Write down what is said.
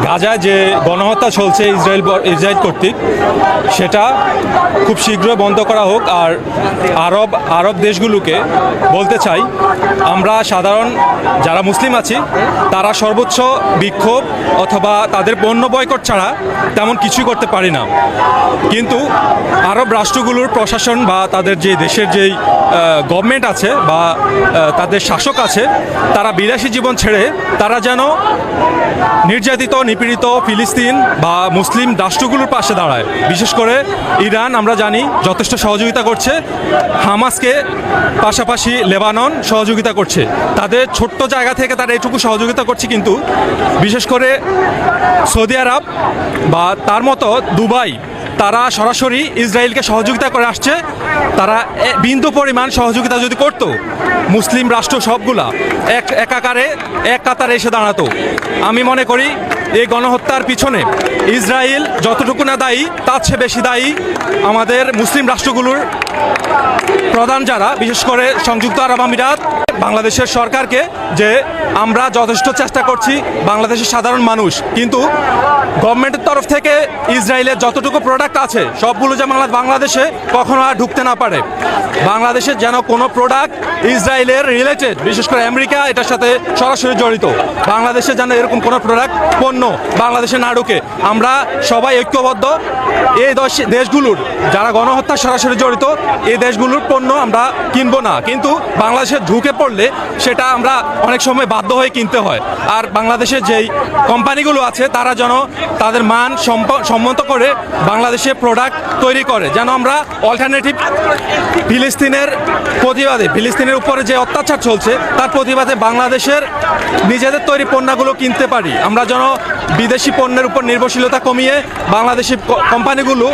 গাজায় যে গণহত্যা চলছে ইসরায়েল কর্তৃক, সেটা খুব শীঘ্রই বন্ধ করা হোক। আর আরব দেশগুলোকে বলতে চাই, আমরা সাধারণ যারা মুসলিম আছি তারা সর্বোচ্চ বিক্ষোভ অথবা তাদের পণ্য বয়কট ছাড়া তেমন কিছুই করতে পারি না। কিন্তু আরব রাষ্ট্রগুলোর প্রশাসন বা তাদের যে দেশের যেই গভর্নমেন্ট আছে বা তাদের শাসক আছে, তারা বিলাসী জীবন ছেড়ে তারা যেন নির্যাতিত নিপীড়িত ফিলিস্তিন বা মুসলিম রাষ্ট্রগুলোর পাশে দাঁড়ায়। বিশেষ করে ইরান আমরা জানি যথেষ্ট সহযোগিতা করছে, হামাসকে পাশাপাশি লেবানন সহযোগিতা করছে। তাদের ছোট্ট জায়গা থেকে তারা এটুকু সহযোগিতা করছে, কিন্তু বিশেষ করে সৌদি আরব বা তার মতো দুবাই, তারা সরাসরি ইসরায়েলকে সহযোগিতা করে আসছে। তারা বিন্দু পরিমাণ সহযোগিতা যদি করত, মুসলিম রাষ্ট্র সবগুলা এক কাতারে এসে দাঁড়াতো। আমি মনে করি এই গণহত্যার পিছনে ইসরায়েল যতটুকু না দায়ী, তার চেয়ে বেশি দায়ী আমাদের মুসলিম রাষ্ট্রগুলোর প্রধান যারা, বিশেষ করে সংযুক্ত আরব আমিরাত, বাংলাদেশের সরকারকে, যে আমরা যথেষ্ট চেষ্টা করছি বাংলাদেশের সাধারণ মানুষ, কিন্তু গভর্নমেন্টের তরফ থেকে ইসরায়েলের যতটুকু প্রোডাক্ট আছে সবগুলো যেন বাংলাদেশে কখনো আর ঢুকতে না পারে। বাংলাদেশের যেন কোনো প্রোডাক্ট ইসরায়েলের রিলেটেড, বিশেষ করে আমেরিকা এটার সাথে সরাসরি জড়িত, বাংলাদেশে যেন এরকম কোনো প্রোডাক্ট পণ্য বাংলাদেশে না ঢুকে। আমরা সবাই ঐক্যবদ্ধ, এই দেশগুলোর যারা গণহত্যা সরাসরি জড়িত এই দেশগুলোর পণ্য আমরা কিনবো না, কিন্তু বাংলাদেশে ঢুকে পড়লে সেটা আমরা অনেক সময় বাধ্য হয়ে কিনতে হয়। আর বাংলাদেশের যেই কোম্পানিগুলো আছে তারা যেন তাদের মান সম্মত করে বাংলাদেশে প্রোডাক্ট তৈরি করে, যেন আমরা অল্টারনেটিভ ফিলিস্তিনের প্রতিবাদে, ফিলিস্তিনের উপরে যে অত্যাচার চলছে তার প্রতিবাদে বাংলাদেশের নিজেদের তৈরি পণ্যগুলো কিনতে পারি। আমরা যেন বিদেশি পণ্যের উপর নির্ভরশীলতা কমিয়ে বাংলাদেশি কোম্পানিগুলো